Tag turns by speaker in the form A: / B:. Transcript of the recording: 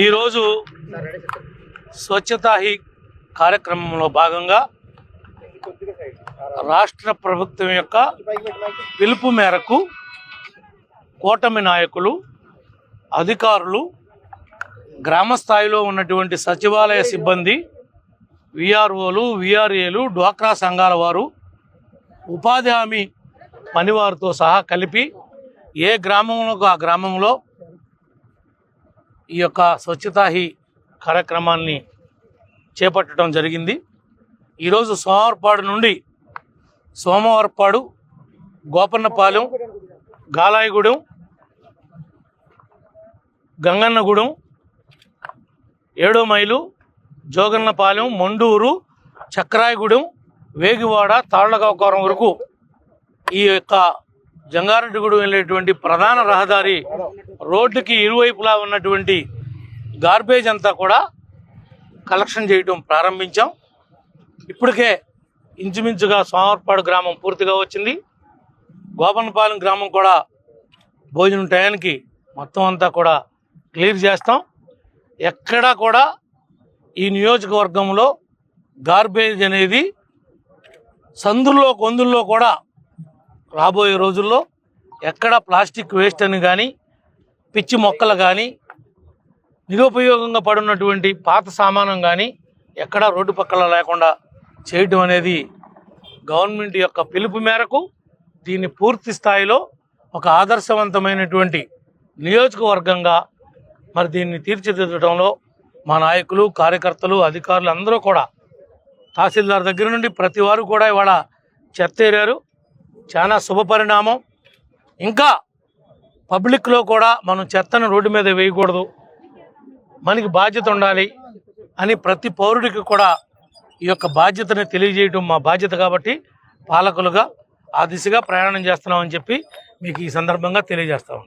A: ఈరోజు స్వచ్ఛతా హీ కార్యక్రమంలో భాగంగా రాష్ట్ర ప్రభుత్వం యొక్క పిలుపు మేరకు కూటమి నాయకులు, అధికారులు, గ్రామ స్థాయిలో ఉన్నటువంటి సచివాలయ సిబ్బంది, విఆర్ఓలు, విఆర్ఏలు, డ్వాక్రా సంఘాల వారు, ఉపాధి హామీ పనివారితో సహా కలిపి ఏ గ్రామంలో ఆ గ్రామంలో ఈ యొక్క స్వచ్ఛతా హీ కార్యక్రమాన్ని చేపట్టడం జరిగింది. ఈరోజు సోమవారపాడు, గోపన్నపాలెం, గాలాయగూడెం, గంగన్నగూడెం, 7వ మైలు, జోగన్నపాలెం, మొండూరు, చక్రాయగూడెం, వేగివాడ, తాళ్లగవకారం వరకు ఈ యొక్క జంగారెడ్డిగూడెం వెళ్ళేటువంటి ప్రధాన రహదారి రోడ్డుకి ఇరువైపులా ఉన్నటువంటి గార్బేజ్ అంతా కూడా కలెక్షన్ చేయడం ప్రారంభించాం. ఇప్పటికే ఇంచుమించుగా సోమవారపాడు గ్రామం పూర్తిగా వచ్చింది. గోపన్నపాలెం గ్రామం కూడా భోజనం టయానికి మొత్తం అంతా కూడా క్లియర్ చేస్తాం. ఎక్కడా కూడా ఈ నియోజకవర్గంలో గార్బేజ్ అనేది సందుల్లో కొందుల్లో కూడా రాబోయే రోజుల్లో ఎక్కడ ప్లాస్టిక్ వేస్ట్ అని కానీ, పిచ్చి మొక్కలు కానీ, నిరుపయోగంగా పడున్నటువంటి పాత సామానం కానీ ఎక్కడా రోడ్డు పక్కల లేకుండా చేయడం అనేది గవర్నమెంట్ యొక్క పిలుపు మేరకు దీన్ని పూర్తి స్థాయిలో ఒక ఆదర్శవంతమైనటువంటి నియోజకవర్గంగా మరి దీన్ని తీర్చిదిద్దడంలో మా నాయకులు, కార్యకర్తలు, అధికారులు అందరూ కూడా తహసీల్దార్ దగ్గర నుండి ప్రతి వారు కూడా ఇవాళ చెత్త ఏరారు. చాలా శుభపరిణామం. ఇంకా పబ్లిక్లో కూడా మనం చెత్తను రోడ్డు మీద వేయకూడదు, మనకి బాధ్యత ఉండాలి అని ప్రతి పౌరుడికి కూడా ఈ యొక్క బాధ్యతని తెలియజేయడం మా బాధ్యత కాబట్టి పాలకులుగా ఆ దిశగా ప్రయాణం చేస్తున్నామని చెప్పి మీకు ఈ సందర్భంగా తెలియజేస్తాం.